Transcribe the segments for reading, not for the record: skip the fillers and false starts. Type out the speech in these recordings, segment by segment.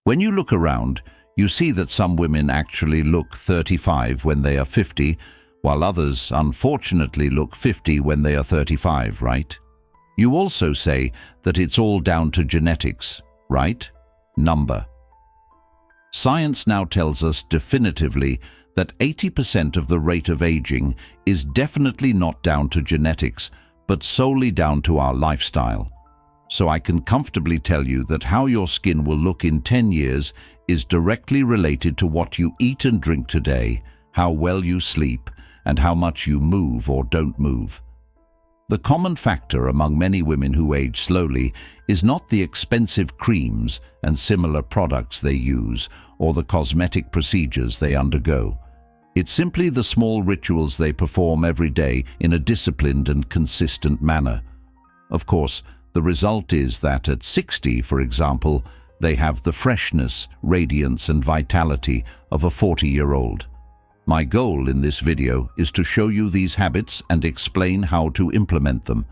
When you look around, you see that some women actually look 35 when they are 50, while others unfortunately look 50 when they are 35, right? You also say that it's all down to genetics, right? Number. Science now tells us definitively that 80% of the rate of aging is definitely not down to genetics, but solely down to our lifestyle. So I can comfortably tell you that how your skin will look in 10 years is directly related to what you eat and drink today, how well you sleep, and how much you move or don't move. The common factor among many women who age slowly is not the expensive creams and similar products they use or the cosmetic procedures they undergo. It's simply the small rituals they perform every day in a disciplined and consistent manner. Of course, the result is that at 60, for example, they have the freshness, radiance, and vitality of a 40-year-old. My goal in this video is to show you these habits and explain how to implement them.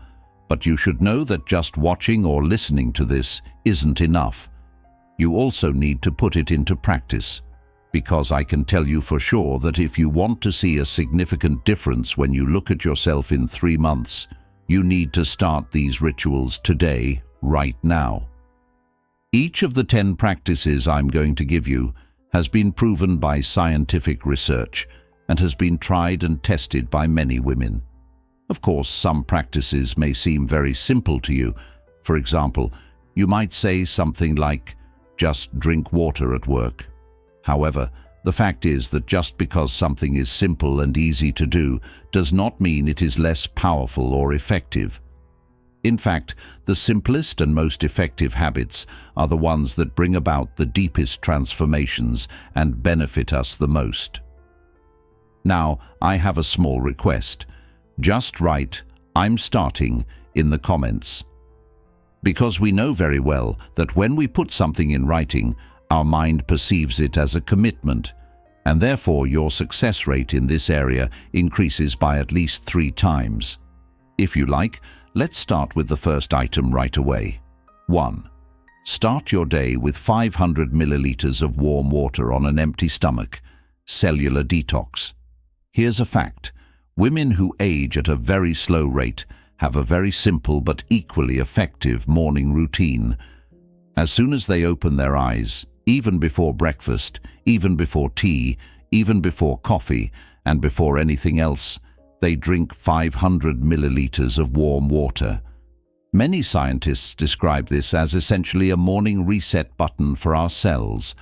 But you should know that just watching or listening to this isn't enough. You also need to put it into practice. Because I can tell you for sure that if you want to see a significant difference when you look at yourself in 3 months, you need to start these rituals today, right now. Each of the 10 practices I'm going to give you has been proven by scientific research and has been tried and tested by many women. Of course, some practices may seem very simple to you. For example, you might say something like, just drink water at work. However, the fact is that just because something is simple and easy to do does not mean it is less powerful or effective. In fact, the simplest and most effective habits are the ones that bring about the deepest transformations and benefit us the most. Now, I have a small request. Just write, "I'm starting," in the comments. Because we know very well that when we put something in writing, our mind perceives it as a commitment, and therefore your success rate in this area increases by at least 3 times. If you like, let's start with the first item right away. 1. Start your day with 500 milliliters of warm water on an empty stomach. Cellular detox. Here's a fact. Women who age at a very slow rate have a very simple but equally effective morning routine. As soon as they open their eyes, even before breakfast, even before tea, even before coffee, and before anything else, they drink 500 milliliters of warm water. Many scientists describe this as essentially a morning reset button for our cells.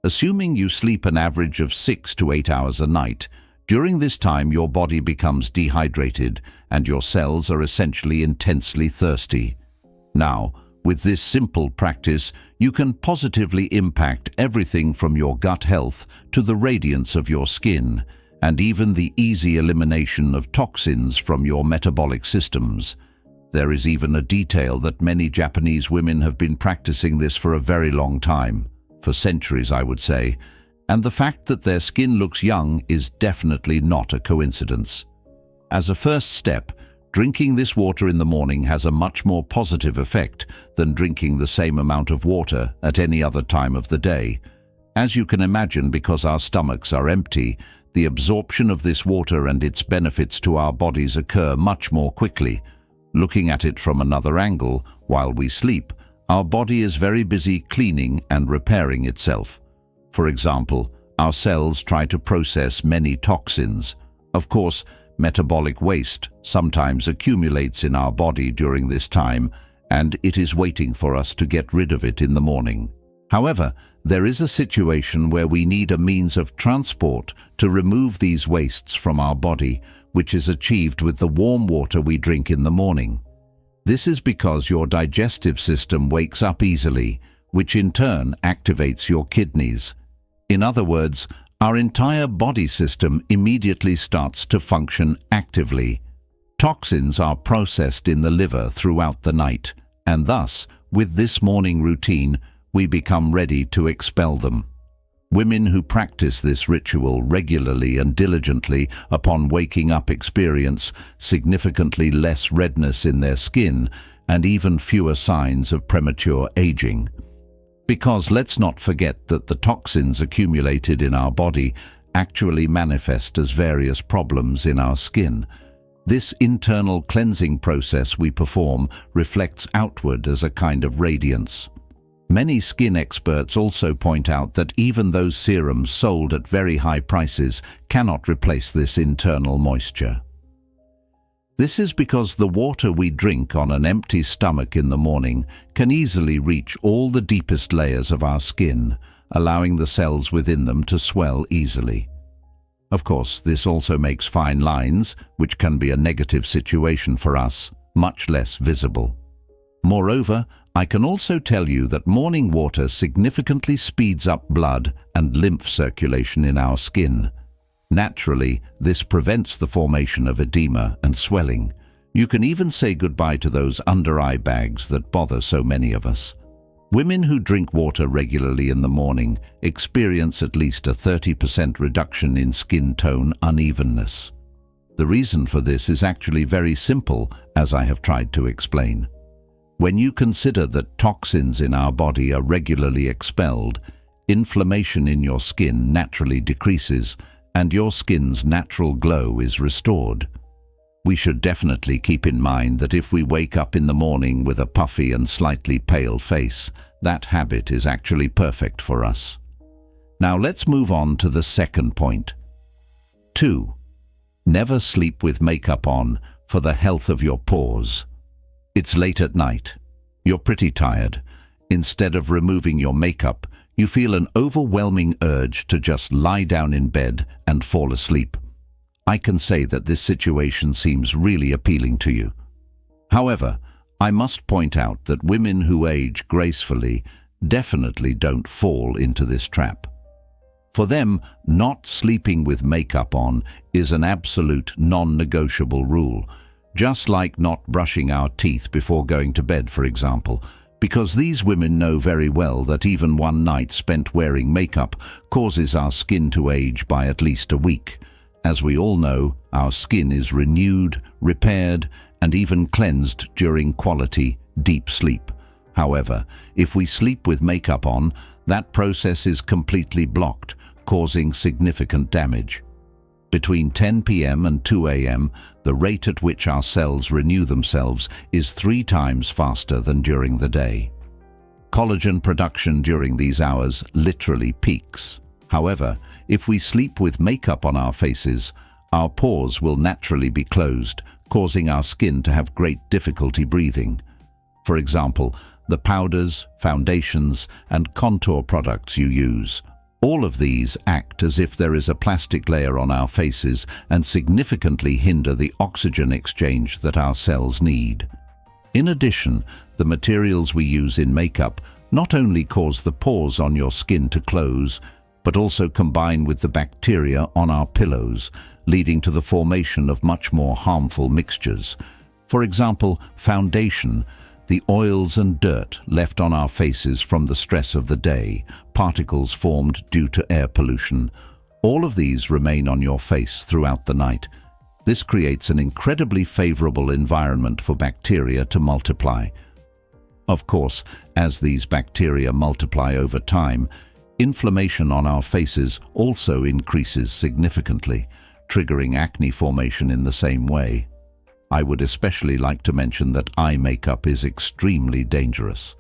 Assuming you sleep an average of 6 to 8 hours a night, during this time your body becomes dehydrated and your cells are essentially intensely thirsty. Now, with this simple practice, you can positively impact everything from your gut health to the radiance of your skin, and even the easy elimination of toxins from your metabolic systems. There is even a detail that many Japanese women have been practicing this for a very long time, for centuries I would say, and the fact that their skin looks young is definitely not a coincidence. As a first step, drinking this water in the morning has a much more positive effect than drinking the same amount of water at any other time of the day. As you can imagine, because our stomachs are empty, the absorption of this water and its benefits to our bodies occur much more quickly. Looking at it from another angle, while we sleep, our body is very busy cleaning and repairing itself. For example, our cells try to process many toxins. Of course, metabolic waste sometimes accumulates in our body during this time, and it is waiting for us to get rid of it in the morning. However, there is a situation where we need a means of transport to remove these wastes from our body, which is achieved with the warm water we drink in the morning. This is because your digestive system wakes up easily, which in turn activates your kidneys. In other words, our entire body system immediately starts to function actively. Toxins are processed in the liver throughout the night, and thus, with this morning routine, we become ready to expel them. Women who practice this ritual regularly and diligently upon waking up experience significantly less redness in their skin and even fewer signs of premature aging. Because let's not forget that the toxins accumulated in our body actually manifest as various problems in our skin. This internal cleansing process we perform reflects outward as a kind of radiance. Many skin experts also point out that even those serums sold at very high prices cannot replace this internal moisture. This is because the water we drink on an empty stomach in the morning can easily reach all the deepest layers of our skin, allowing the cells within them to swell easily. Of course, this also makes fine lines, which can be a negative situation for us, much less visible. Moreover, I can also tell you that morning water significantly speeds up blood and lymph circulation in our skin. Naturally, this prevents the formation of edema and swelling. You can even say goodbye to those under-eye bags that bother so many of us. Women who drink water regularly in the morning experience at least a 30% reduction in skin tone unevenness. The reason for this is actually very simple, as I have tried to explain. When you consider that toxins in our body are regularly expelled, inflammation in your skin naturally decreases, and your skin's natural glow is restored. We should definitely keep in mind that if we wake up in the morning with a puffy and slightly pale face, that habit is actually perfect for us. Now let's move on to the second point. 2. Never sleep with makeup on for the health of your pores. It's late at night. You're pretty tired. Instead of removing your makeup, you feel an overwhelming urge to just lie down in bed and fall asleep. I can say that this situation seems really appealing to you. However, I must point out that women who age gracefully definitely don't fall into this trap. For them, not sleeping with makeup on is an absolute non-negotiable rule, just like not brushing our teeth before going to bed, for example, because these women know very well that even one night spent wearing makeup causes our skin to age by at least a week. As we all know, our skin is renewed, repaired, and even cleansed during quality, deep sleep. However, if we sleep with makeup on, that process is completely blocked, causing significant damage. Between 10 p.m. and 2 a.m., the rate at which our cells renew themselves is 3 times faster than during the day. Collagen production during these hours literally peaks. However, if we sleep with makeup on our faces, our pores will naturally be closed, causing our skin to have great difficulty breathing. For example, the powders, foundations, and contour products you use. All of these act as if there is a plastic layer on our faces and significantly hinder the oxygen exchange that our cells need. In addition, the materials we use in makeup not only cause the pores on your skin to close, but also combine with the bacteria on our pillows, leading to the formation of much more harmful mixtures. For example, foundation, the oils and dirt left on our faces from the stress of the day, particles formed due to air pollution. All of these remain on your face throughout the night. This creates an incredibly favorable environment for bacteria to multiply. Of course, as these bacteria multiply over time, inflammation on our faces also increases significantly, triggering acne formation in the same way. I would especially like to mention that eye makeup is extremely dangerous.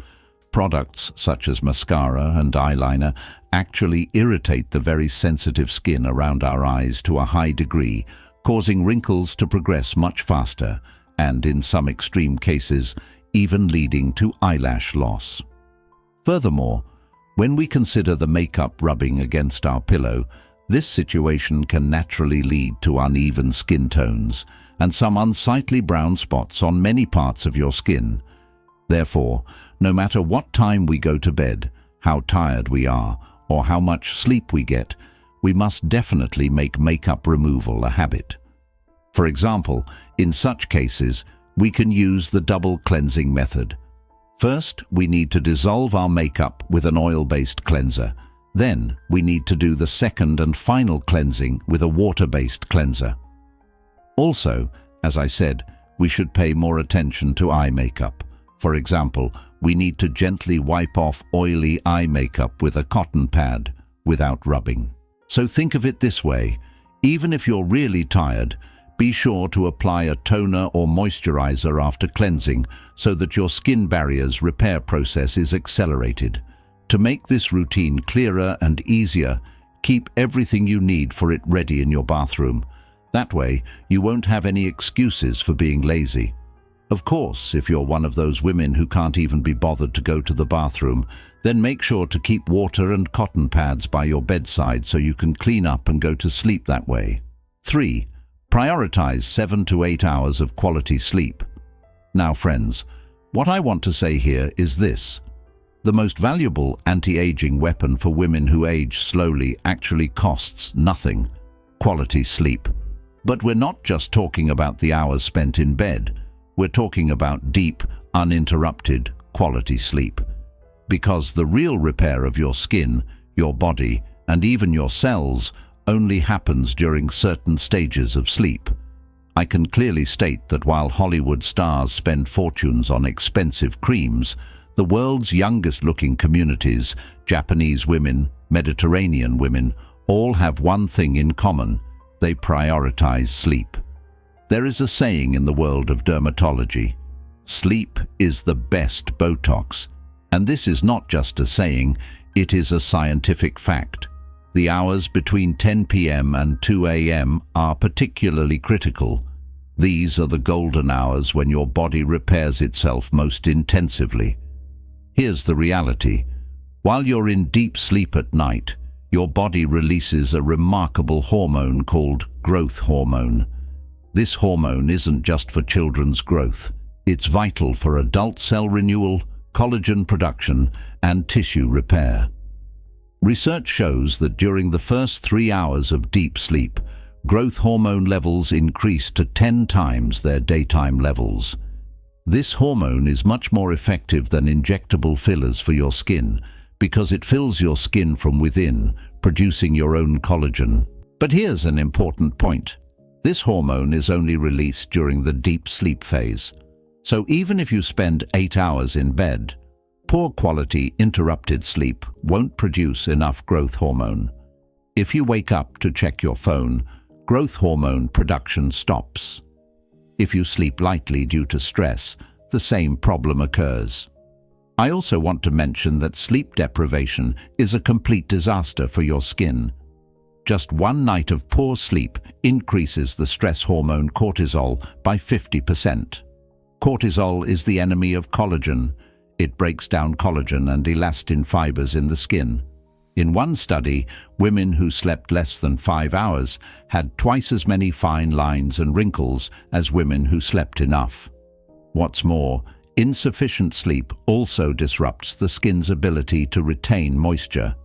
Products such as mascara and eyeliner actually irritate the very sensitive skin around our eyes to a high degree, causing wrinkles to progress much faster and, in some extreme cases, even leading to eyelash loss. Furthermore, when we consider the makeup rubbing against our pillow, this situation can naturally lead to uneven skin tones and some unsightly brown spots on many parts of your skin. Therefore, no matter what time we go to bed, how tired we are, or how much sleep we get, we must definitely make makeup removal a habit. For example, in such cases, we can use the double cleansing method. First, we need to dissolve our makeup with an oil-based cleanser. Then, we need to do the second and final cleansing with a water-based cleanser. Also, as I said, we should pay more attention to eye makeup. For example, we need to gently wipe off oily eye makeup with a cotton pad without rubbing. So think of it this way: even if you're really tired, be sure to apply a toner or moisturizer after cleansing so that your skin barrier's repair process is accelerated. To make this routine clearer and easier, keep everything you need for it ready in your bathroom. That way, you won't have any excuses for being lazy. Of course, if you're one of those women who can't even be bothered to go to the bathroom, then make sure to keep water and cotton pads by your bedside so you can clean up and go to sleep that way. 3. Prioritize 7 to 8 hours of quality sleep. Now, friends, what I want to say here is this: the most valuable anti-aging weapon for women who age slowly actually costs nothing: quality sleep. But we're not just talking about the hours spent in bed. We're talking about deep, uninterrupted, quality sleep. Because the real repair of your skin, your body, and even your cells only happens during certain stages of sleep. I can clearly state that while Hollywood stars spend fortunes on expensive creams, the world's youngest-looking communities, Japanese women, Mediterranean women, all have one thing in common: they prioritize sleep. There is a saying in the world of dermatology: sleep is the best Botox. And this is not just a saying, it is a scientific fact. The hours between 10 p.m. and 2 a.m. are particularly critical. These are the golden hours when your body repairs itself most intensively. Here's the reality: while you're in deep sleep at night, your body releases a remarkable hormone called growth hormone. This hormone isn't just for children's growth. It's vital for adult cell renewal, collagen production, and tissue repair. Research shows that during the first 3 hours of deep sleep, growth hormone levels increase to 10 times their daytime levels. This hormone is much more effective than injectable fillers for your skin because it fills your skin from within, producing your own collagen. But here's an important point: this hormone is only released during the deep sleep phase. So even if you spend 8 hours in bed, poor quality interrupted sleep won't produce enough growth hormone. If you wake up to check your phone, growth hormone production stops. If you sleep lightly due to stress, the same problem occurs. I also want to mention that sleep deprivation is a complete disaster for your skin. Just one night of poor sleep increases the stress hormone cortisol by 50%. Cortisol is the enemy of collagen. It breaks down collagen and elastin fibers in the skin. In one study, women who slept less than 5 hours had twice as many fine lines and wrinkles as women who slept enough. What's more, insufficient sleep also disrupts the skin's ability to retain moisture.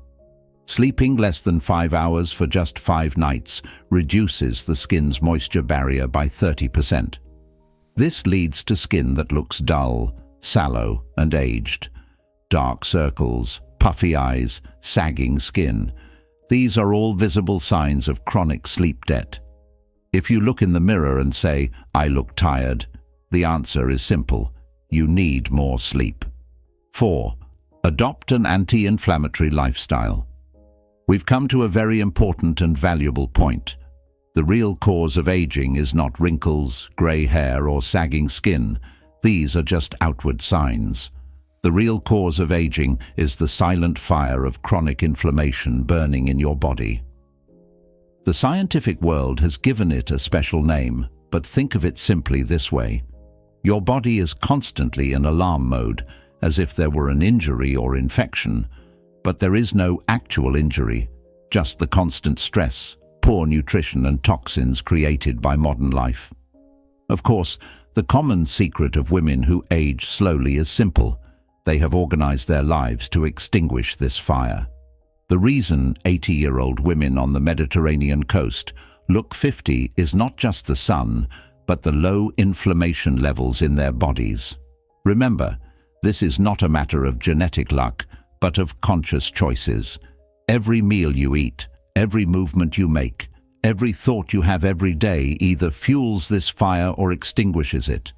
Sleeping less than 5 hours for just 5 nights reduces the skin's moisture barrier by 30%. This leads to skin that looks dull, sallow, and aged. Dark circles, puffy eyes, sagging skin. These are all visible signs of chronic sleep debt. If you look in the mirror and say, "I look tired," the answer is simple: you need more sleep. 4. Adopt an anti-inflammatory lifestyle. We've come to a very important and valuable point. The real cause of aging is not wrinkles, grey hair, or sagging skin. These are just outward signs. The real cause of aging is the silent fire of chronic inflammation burning in your body. The scientific world has given it a special name, but think of it simply this way. Your body is constantly in alarm mode, as if there were an injury or infection. But there is no actual injury, just the constant stress, poor nutrition, and toxins created by modern life. Of course, the common secret of women who age slowly is simple. They have organized their lives to extinguish this fire. The reason 80-year-old women on the Mediterranean coast look 50 is not just the sun, but the low inflammation levels in their bodies. Remember, this is not a matter of genetic luck, but of conscious choices. Every meal you eat, every movement you make, every thought you have every day either fuels this fire or extinguishes it.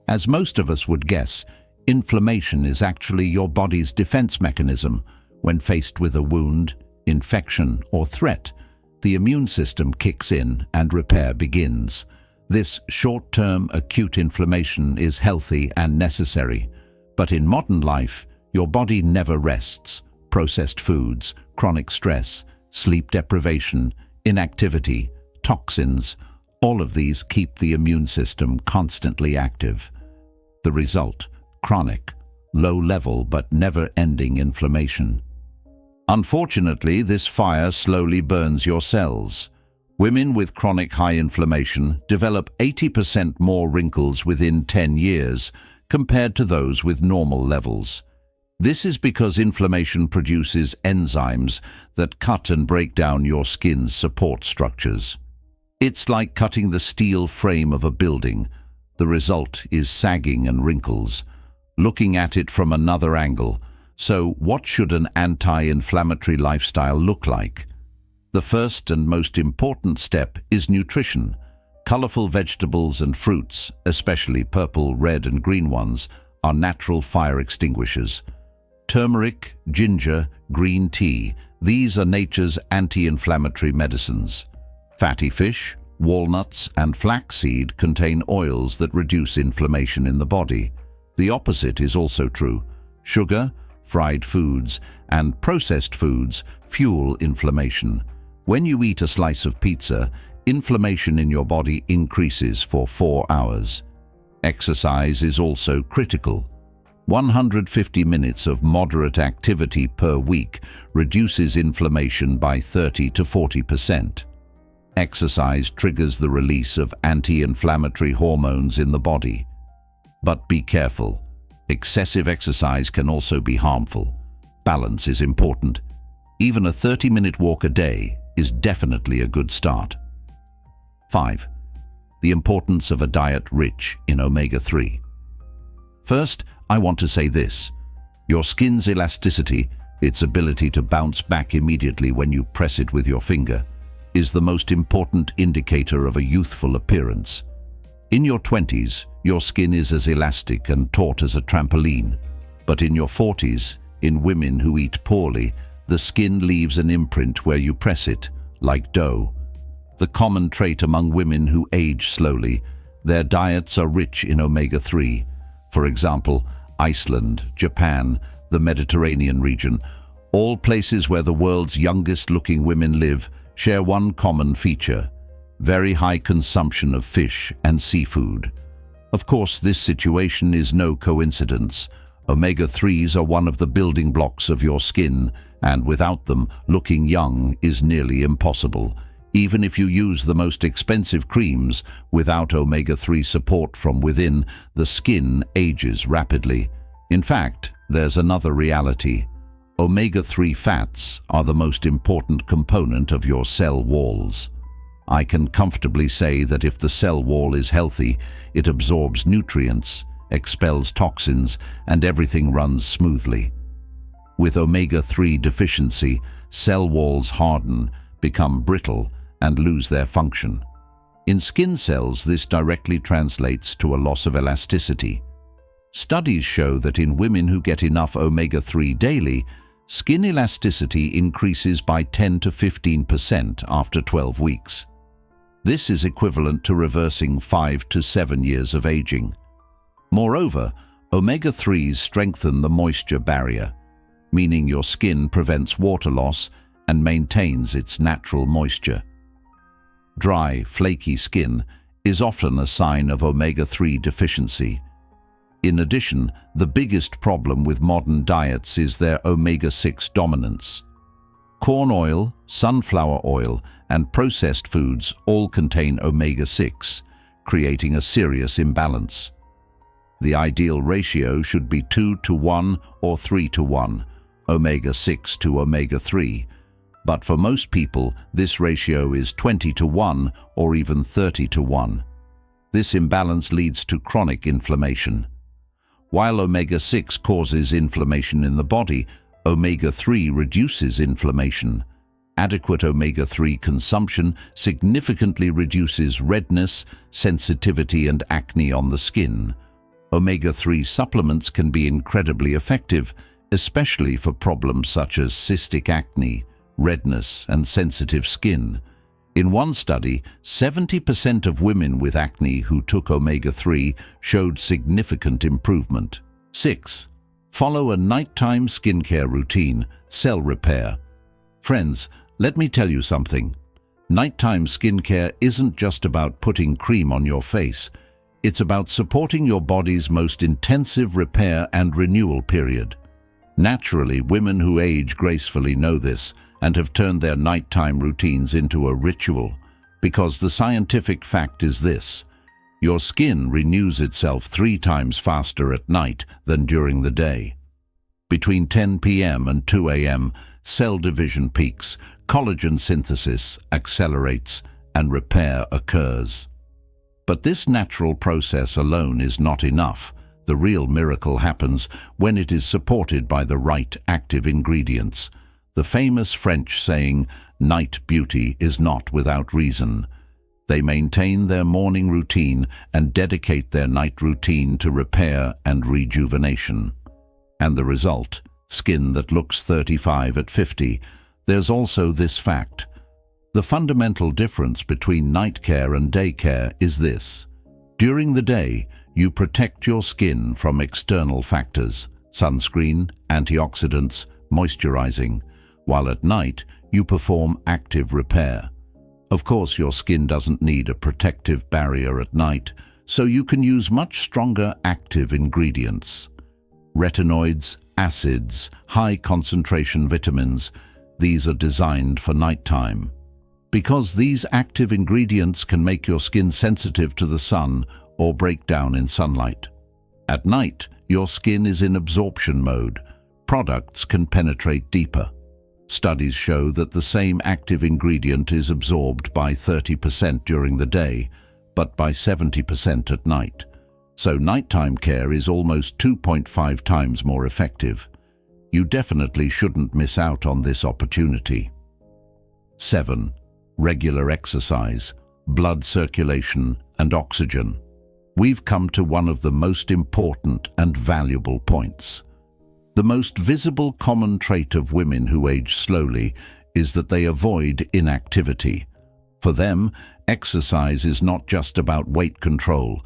As most of us would guess, Inflammation is actually your body's defense mechanism. When faced with a wound, infection, or threat, the immune system kicks in and repair begins. This short-term acute inflammation is healthy and necessary. But in modern life, your body never rests. Processed foods, chronic stress, sleep deprivation, inactivity, toxins, all of these keep the immune system constantly active. The result: chronic, low-level but never-ending inflammation. Unfortunately, this fire slowly burns your cells. Women with chronic high inflammation develop 80% more wrinkles within 10 years compared to those with normal levels. This is because inflammation produces enzymes that cut and break down your skin's support structures. It's like cutting the steel frame of a building. The result is sagging and wrinkles. Looking at it from another angle, so what should an anti-inflammatory lifestyle look like? The first and most important step is nutrition. Colorful vegetables and fruits, especially purple, red, and green ones, are natural fire extinguishers. Turmeric, ginger, green tea, these are nature's anti-inflammatory medicines. Fatty fish, walnuts, and flaxseed contain oils that reduce inflammation in the body. The opposite is also true. Sugar, fried foods, and processed foods fuel inflammation. When you eat a slice of pizza, inflammation in your body increases for 4 hours. Exercise is also critical. 150 minutes of moderate activity per week reduces inflammation by 30 to 40%. Exercise triggers the release of anti-inflammatory hormones in the body. But be careful. Excessive exercise can also be harmful. Balance is important. Even a 30-minute walk a day is definitely a good start. 5. The importance of a diet rich in omega-3. First, I want to say this. Your skin's elasticity, its ability to bounce back immediately when you press it with your finger, is the most important indicator of a youthful appearance. In your 20s, your skin is as elastic and taut as a trampoline. But in your 40s, in women who eat poorly, the skin leaves an imprint where you press it, like dough. The common trait among women who age slowly, their diets are rich in omega-3. For example, Iceland, Japan, the Mediterranean region, all places where the world's youngest-looking women live, share one common feature: very high consumption of fish and seafood. Of course, this situation is no coincidence. Omega-3s are one of the building blocks of your skin, and without them, looking young is nearly impossible. Even if you use the most expensive creams, without omega-3 support from within, the skin ages rapidly. In fact, there's another reality. Omega-3 fats are the most important component of your cell walls. I can comfortably say that if the cell wall is healthy, it absorbs nutrients, expels toxins, and everything runs smoothly. With omega-3 deficiency, cell walls harden, become brittle, and lose their function. In skin cells, this directly translates to a loss of elasticity. Studies show that in women who get enough omega-3 daily, skin elasticity increases by 10 to 15% after 12 weeks. This is equivalent to reversing 5 to 7 years of aging. Moreover, omega-3s strengthen the moisture barrier, meaning your skin prevents water loss and maintains its natural moisture. Dry, flaky skin is often a sign of omega-3 deficiency. In addition, the biggest problem with modern diets is their omega-6 dominance. Corn oil, sunflower oil, and processed foods all contain omega-6, creating a serious imbalance. The ideal ratio should be 2 to 1 or 3 to 1, omega-6 to omega-3. But for most people, this ratio is 20 to 1 or even 30 to 1. This imbalance leads to chronic inflammation. While omega-6 causes inflammation in the body, omega-3 reduces inflammation. Adequate omega-3 consumption significantly reduces redness, sensitivity, and acne on the skin. Omega-3 supplements can be incredibly effective, especially for problems such as cystic acne, redness, and sensitive skin. In one study, 70% of women with acne who took omega-3 showed significant improvement. 6. Follow a nighttime skincare routine, cell repair. Friends, let me tell you something. Nighttime skincare isn't just about putting cream on your face. It's about supporting your body's most intensive repair and renewal period. Naturally, women who age gracefully know this and have turned their nighttime routines into a ritual, because the scientific fact is this: your skin renews itself 3 times faster at night than during the day. Between 10 p.m. and 2 a.m., cell division peaks, collagen synthesis accelerates, and repair occurs. But this natural process alone is not enough. The real miracle happens when it is supported by the right active ingredients. The famous French saying, "Night beauty is not without reason." They maintain their morning routine and dedicate their night routine to repair and rejuvenation. And the result? Skin that looks 35 at 50. There's also this fact. The fundamental difference between night care and day care is this. During the day, you protect your skin from external factors, sunscreen, antioxidants, moisturizing, while at night you perform active repair. Of course, your skin doesn't need a protective barrier at night, so you can use much stronger active ingredients. Retinoids, acids, high-concentration vitamins, these are designed for nighttime. Because these active ingredients can make your skin sensitive to the sun or break down in sunlight. At night, your skin is in absorption mode. Products can penetrate deeper. Studies show that the same active ingredient is absorbed by 30% during the day, but by 70% at night. So nighttime care is almost 2.5 times more effective. You definitely shouldn't miss out on this opportunity. 7. Regular exercise, blood circulation, and oxygen. We've come to one of the most important and valuable points. The most visible common trait of women who age slowly is that they avoid inactivity. For them, exercise is not just about weight control.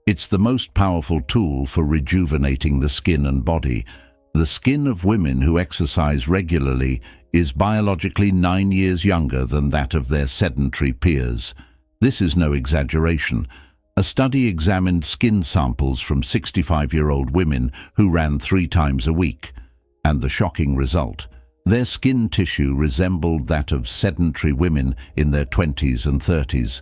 It's the most powerful tool for rejuvenating the skin and body. The skin of women who exercise regularly is biologically 9 years younger than that of their sedentary peers. This is no exaggeration. A study examined skin samples from 65-year-old women who ran 3 times a week, and the shocking result: their skin tissue resembled that of sedentary women in their 20s and 30s.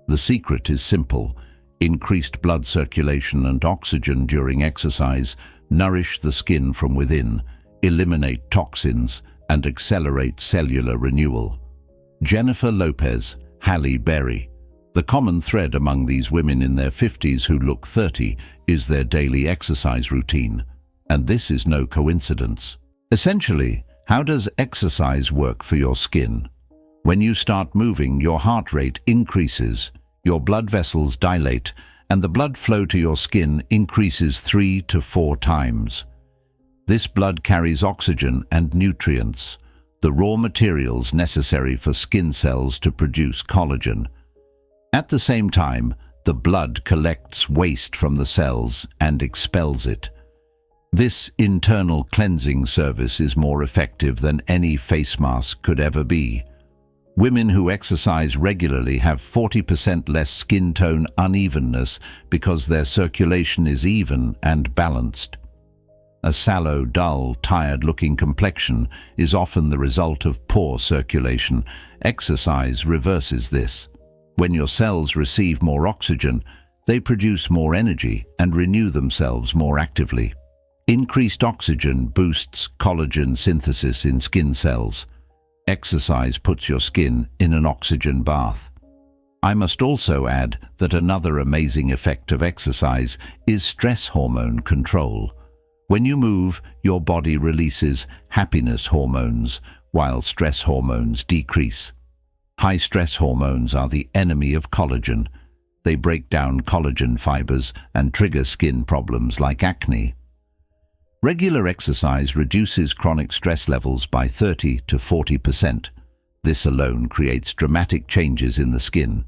The secret is simple. Increased blood circulation and oxygen during exercise nourish the skin from within, eliminate toxins, and accelerate cellular renewal. Jennifer Lopez, Halle Berry. The common thread among these women in their 50s who look 30 is their daily exercise routine. And this is no coincidence. Essentially, how does exercise work for your skin? When you start moving, your heart rate increases, your blood vessels dilate, and the blood flow to your skin increases 3 to 4 times. This blood carries oxygen and nutrients, the raw materials necessary for skin cells to produce collagen. At the same time, the blood collects waste from the cells and expels it. This internal cleansing service is more effective than any face mask could ever be. Women who exercise regularly have 40% less skin tone unevenness because their circulation is even and balanced. A sallow, dull, tired-looking complexion is often the result of poor circulation. Exercise reverses this. When your cells receive more oxygen, they produce more energy and renew themselves more actively. Increased oxygen boosts collagen synthesis in skin cells. Exercise puts your skin in an oxygen bath. I must also add that another amazing effect of exercise is stress hormone control. When you move, your body releases happiness hormones, while stress hormones decrease. High stress hormones are the enemy of collagen. They break down collagen fibers and trigger skin problems like acne. Regular exercise reduces chronic stress levels by 30 to 40%. This alone creates dramatic changes in the skin.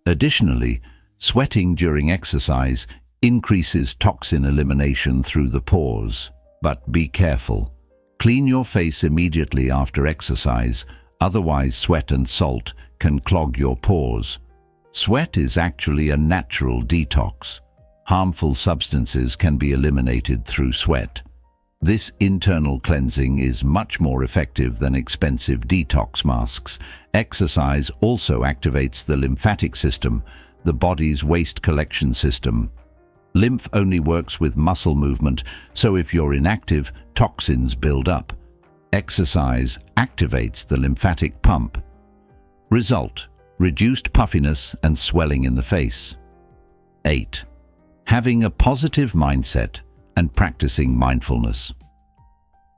Additionally, sweating during exercise increases toxin elimination through the pores. But be careful. Clean your face immediately after exercise, otherwise sweat and salt can clog your pores. Sweat is actually a natural detox. Harmful substances can be eliminated through sweat. This internal cleansing is much more effective than expensive detox masks. Exercise also activates the lymphatic system, the body's waste collection system. Lymph only works with muscle movement, so if you're inactive, toxins build up. Exercise activates the lymphatic pump. Result: reduced puffiness and swelling in the face. 8. Having a positive mindset and practicing mindfulness.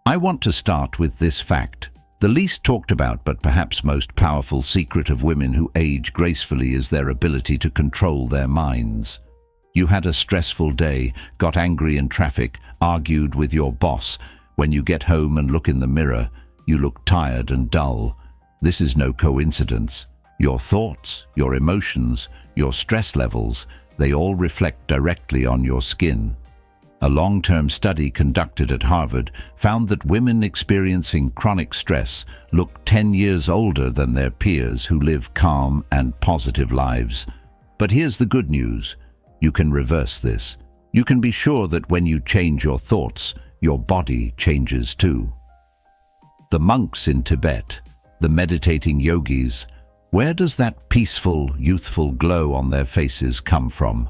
I want to start with this fact. The least talked about but perhaps most powerful secret of women who age gracefully is their ability to control their minds. You had a stressful day, got angry in traffic, argued with your boss. When you get home and look in the mirror, you look tired and dull. This is no coincidence. Your thoughts, your emotions, your stress levels, they all reflect directly on your skin. A long-term study conducted at Harvard found that women experiencing chronic stress look 10 years older than their peers who live calm and positive lives. But here's the good news. You can reverse this. You can be sure that when you change your thoughts, your body changes too. The monks in Tibet, the meditating yogis, where does that peaceful, youthful glow on their faces come from?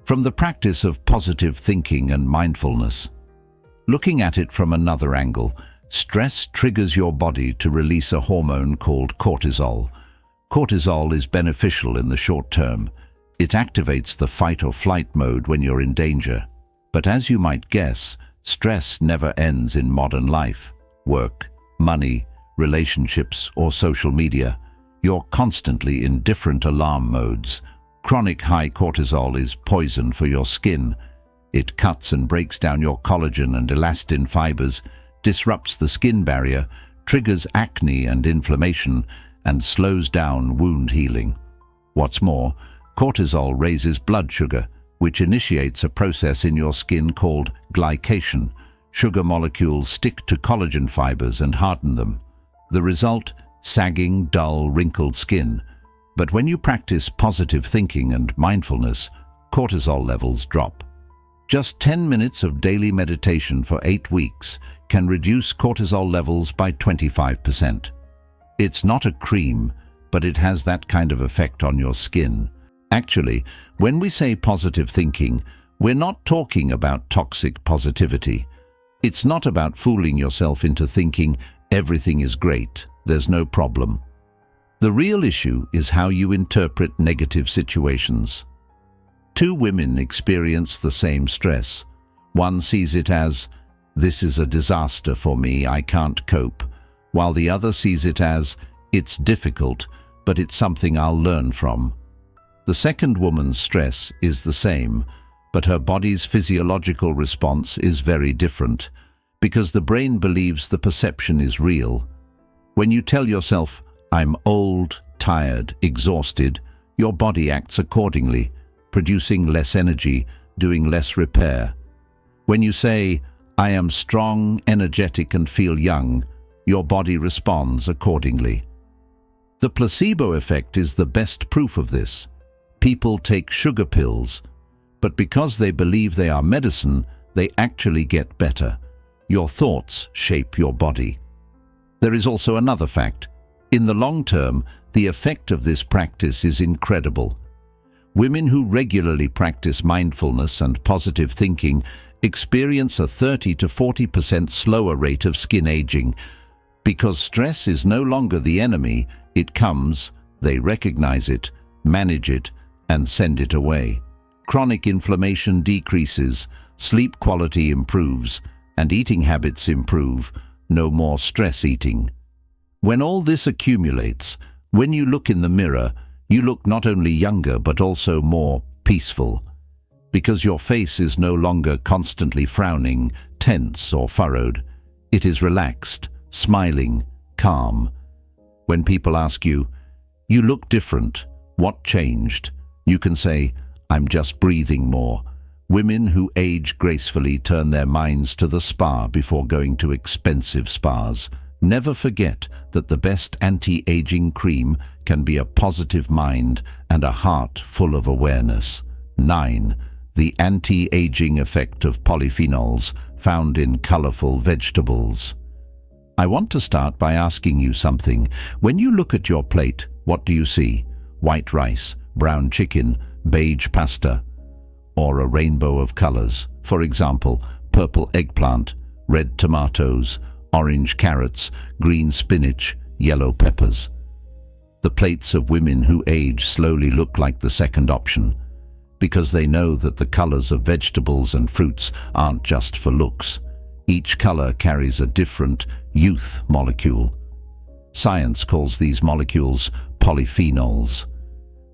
From the practice of positive thinking and mindfulness. Looking at it from another angle, stress triggers your body to release a hormone called cortisol. Cortisol is beneficial in the short term. It activates the fight or flight mode when you're in danger. But as you might guess, stress never ends in modern life. Work, money, relationships, or social media. You're constantly in different alarm modes. Chronic high cortisol is poison for your skin. It cuts and breaks down your collagen and elastin fibers, disrupts the skin barrier, triggers acne and inflammation, and slows down wound healing. What's more, cortisol raises blood sugar, which initiates a process in your skin called glycation. Sugar molecules stick to collagen fibers and harden them. The result? Sagging, dull, wrinkled skin. But when you practice positive thinking and mindfulness, cortisol levels drop. Just 10 minutes of daily meditation for 8 weeks can reduce cortisol levels by 25%. It's not a cream, but it has that kind of effect on your skin. Actually, when we say positive thinking, we're not talking about toxic positivity. It's not about fooling yourself into thinking everything is great, there's no problem. The real issue is how you interpret negative situations. 2 women experience the same stress. One sees it as, "This is a disaster for me, I can't cope," while the other sees it as, "It's difficult, but it's something I'll learn from." The second woman's stress is the same, but her body's physiological response is very different, because the brain believes the perception is real. When you tell yourself, "I'm old, tired, exhausted," your body acts accordingly, producing less energy, doing less repair. When you say, "I am strong, energetic, and feel young," your body responds accordingly. The placebo effect is the best proof of this. People take sugar pills, but because they believe they are medicine, they actually get better. Your thoughts shape your body. There is also another fact. In the long term, the effect of this practice is incredible. Women who regularly practice mindfulness and positive thinking experience a 30 to 40% slower rate of skin aging. Because stress is no longer the enemy, it comes, they recognize it, manage it, and send it away. Chronic inflammation decreases, sleep quality improves, and eating habits improve. No more stress eating. When all this accumulates, when you look in the mirror, you look not only younger but also more peaceful, because your face is no longer constantly frowning, tense or furrowed. It is relaxed, smiling, calm. When people ask you, "You look different, what changed?" you can say, "I'm just breathing more." Women who age gracefully turn their minds to the spa before going to expensive spas. Never forget that the best anti-aging cream can be a positive mind and a heart full of awareness. 9. The anti-aging effect of polyphenols found in colorful vegetables. I want to start by asking you something. When you look at your plate, what do you see? White rice, brown chicken, beige pasta, or a rainbow of colors? For example, purple eggplant, red tomatoes, orange carrots, green spinach, yellow peppers. The plates of women who age slowly look like the second option, because they know that the colors of vegetables and fruits aren't just for looks. Each color carries a different youth molecule. Science calls these molecules polyphenols.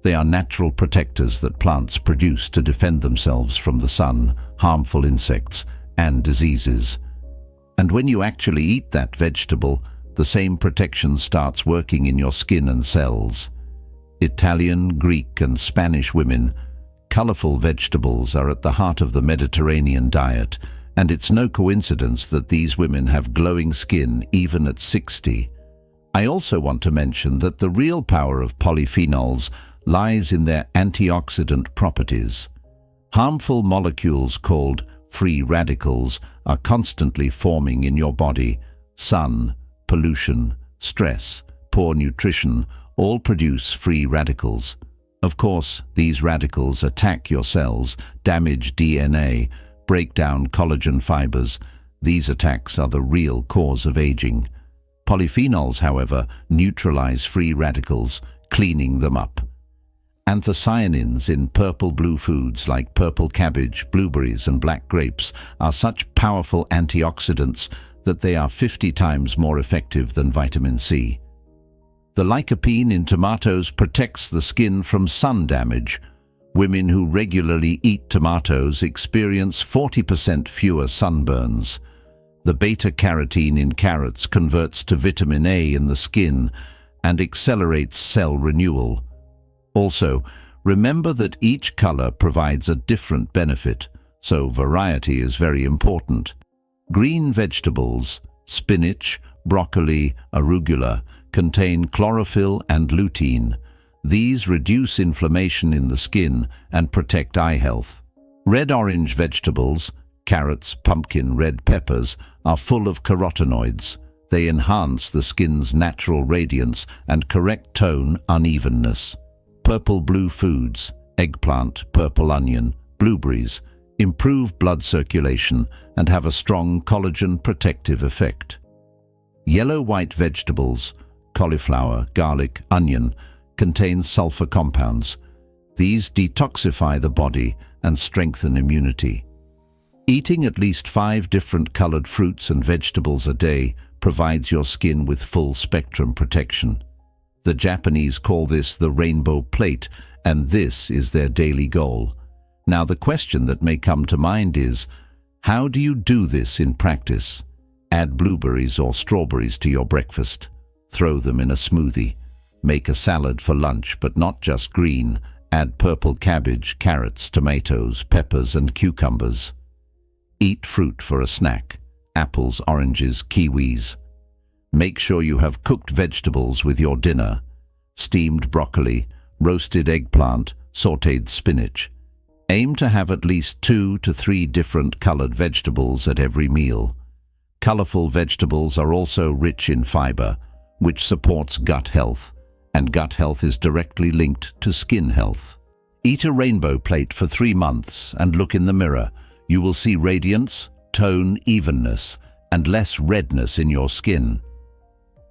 They are natural protectors that plants produce to defend themselves from the sun, harmful insects, and diseases. And when you actually eat that vegetable, the same protection starts working in your skin and cells. Italian, Greek, and Spanish women, colorful vegetables are at the heart of the Mediterranean diet, and it's no coincidence that these women have glowing skin even at 60. I also want to mention that the real power of polyphenols lies in their antioxidant properties. Harmful molecules called free radicals are constantly forming in your body. Sun, pollution, stress, poor nutrition all produce free radicals. Of course, these radicals attack your cells, damage DNA, break down collagen fibers. These attacks are the real cause of aging. Polyphenols, however, neutralize free radicals, cleaning them up. Anthocyanins in purple-blue foods like purple cabbage, blueberries, and black grapes are such powerful antioxidants that they are 50 times more effective than vitamin C. The lycopene in tomatoes protects the skin from sun damage. Women who regularly eat tomatoes experience 40% fewer sunburns. The beta-carotene in carrots converts to vitamin A in the skin and accelerates cell renewal. Also, remember that each color provides a different benefit, so variety is very important. Green vegetables, spinach, broccoli, arugula, contain chlorophyll and lutein. These reduce inflammation in the skin and protect eye health. Red-orange vegetables, carrots, pumpkin, red peppers, are full of carotenoids. They enhance the skin's natural radiance and correct tone unevenness. Purple-blue foods, eggplant, purple onion, blueberries, improve blood circulation and have a strong collagen protective effect. Yellow-white vegetables, cauliflower, garlic, onion, contain sulfur compounds. These detoxify the body and strengthen immunity. Eating at least 5 different colored fruits and vegetables a day provides your skin with full-spectrum protection. The Japanese call this the rainbow plate, and this is their daily goal. Now the question that may come to mind is, how do you do this in practice? Add blueberries or strawberries to your breakfast. Throw them in a smoothie. Make a salad for lunch, but not just green. Add purple cabbage, carrots, tomatoes, peppers, and cucumbers. Eat fruit for a snack. Apples, oranges, kiwis. Make sure you have cooked vegetables with your dinner. Steamed broccoli, roasted eggplant, sautéed spinach. Aim to have at least 2 to 3 different colored vegetables at every meal. Colorful vegetables are also rich in fiber, which supports gut health, and gut health is directly linked to skin health. Eat a rainbow plate for 3 months and look in the mirror. You will see radiance, tone, evenness, and less redness in your skin.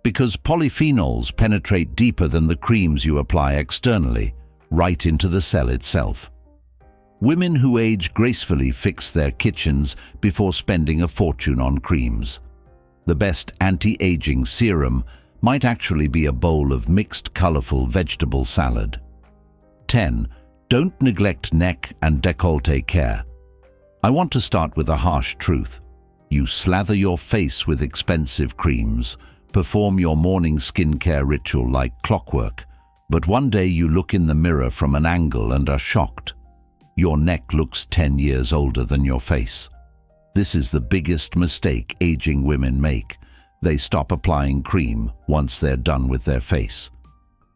Because polyphenols penetrate deeper than the creams you apply externally, right into the cell itself. Women who age gracefully fix their kitchens before spending a fortune on creams. The best anti-aging serum might actually be a bowl of mixed colorful vegetable salad. 10. Don't neglect neck and décolleté care. I want to start with a harsh truth. You slather your face with expensive creams, perform your morning skincare ritual like clockwork, but one day you look in the mirror from an angle and are shocked. Your neck looks 10 years older than your face. This is the biggest mistake aging women make. They stop applying cream once they're done with their face.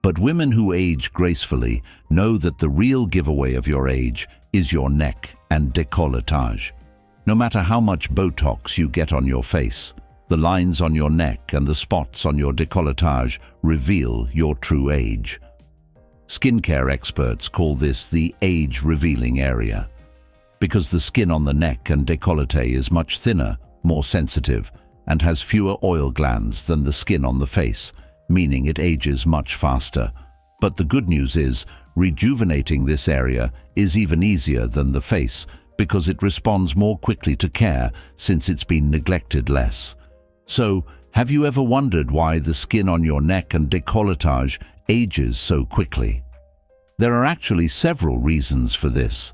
But women who age gracefully know that the real giveaway of your age is your neck and décolletage. No matter how much Botox you get on your face, the lines on your neck and the spots on your décolletage reveal your true age. Skincare experts call this the age-revealing area, because the skin on the neck and décolleté is much thinner, more sensitive, and has fewer oil glands than the skin on the face, meaning it ages much faster. But the good news is, rejuvenating this area is even easier than the face because it responds more quickly to care since it's been neglected less. So, have you ever wondered why the skin on your neck and décolletage ages so quickly? There are actually several reasons for this.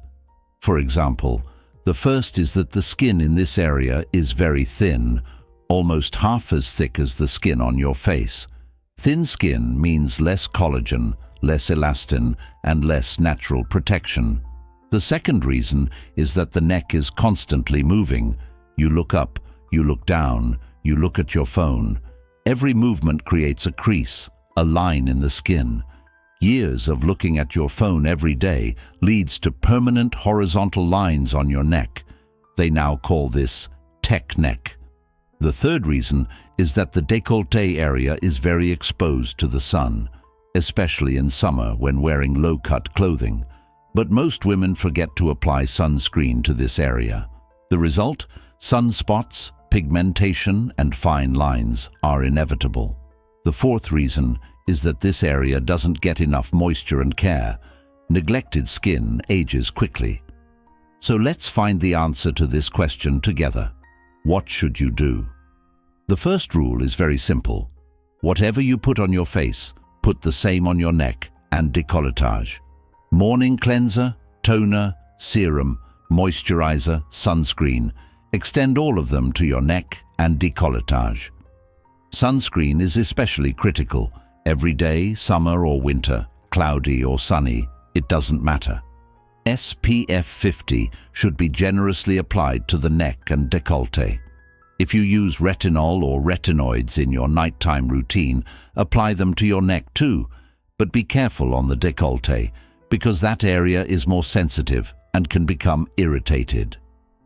For example, the first is that the skin in this area is very thin, almost half as thick as the skin on your face. Thin skin means less collagen, less elastin, and less natural protection. The second reason is that the neck is constantly moving. You look up, you look down, you look at your phone. Every movement creates a crease, a line in the skin. Years of looking at your phone every day leads to permanent horizontal lines on your neck. They now call this tech neck. The third reason is that the décolleté area is very exposed to the sun, especially in summer when wearing low-cut clothing. But most women forget to apply sunscreen to this area. The result? Sunspots, pigmentation, and fine lines are inevitable. The fourth reason is that this area doesn't get enough moisture and care. Neglected skin ages quickly. So let's find the answer to this question together. What should you do? The first rule is very simple. Whatever you put on your face, put the same on your neck and décolletage. Morning cleanser, toner, serum, moisturizer, sunscreen. Extend all of them to your neck and décolletage. Sunscreen is especially critical. Every day, summer or winter, cloudy or sunny, it doesn't matter. SPF 50 should be generously applied to the neck and décolleté. If you use retinol or retinoids in your nighttime routine, apply them to your neck too, but be careful on the décolleté, because that area is more sensitive and can become irritated.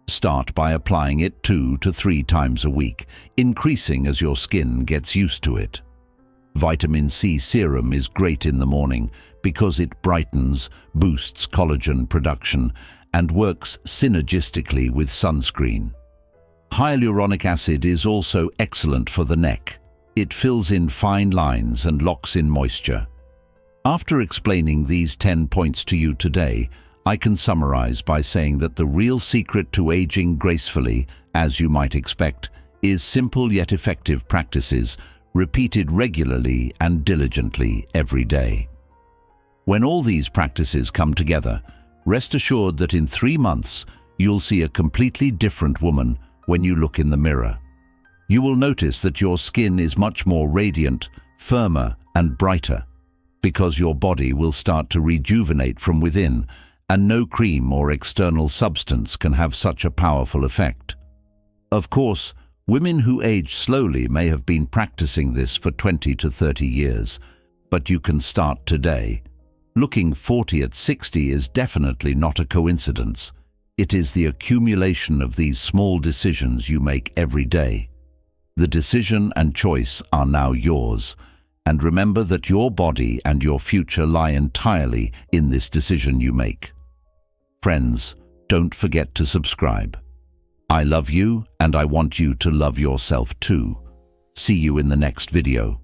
Start by applying it 2 to 3 times a week, increasing as your skin gets used to it. Vitamin C serum is great in the morning because it brightens, boosts collagen production, and works synergistically with sunscreen. Hyaluronic acid is also excellent for the neck. It fills in fine lines and locks in moisture. After explaining these 10 points to you today, I can summarize by saying that the real secret to aging gracefully, as you might expect, is simple yet effective practices repeated regularly and diligently every day. When all these practices come together, rest assured that in 3 months you'll see a completely different woman when you look in the mirror. You will notice that your skin is much more radiant, firmer, and brighter, because your body will start to rejuvenate from within, and no cream or external substance can have such a powerful effect. Of course, women who age slowly may have been practicing this for 20 to 30 years, but you can start today. Looking 40 at 60 is definitely not a coincidence. It is the accumulation of these small decisions you make every day. The decision and choice are now yours, and remember that your body and your future lie entirely in this decision you make. Friends, don't forget to subscribe. I love you, and I want you to love yourself too. See you in the next video.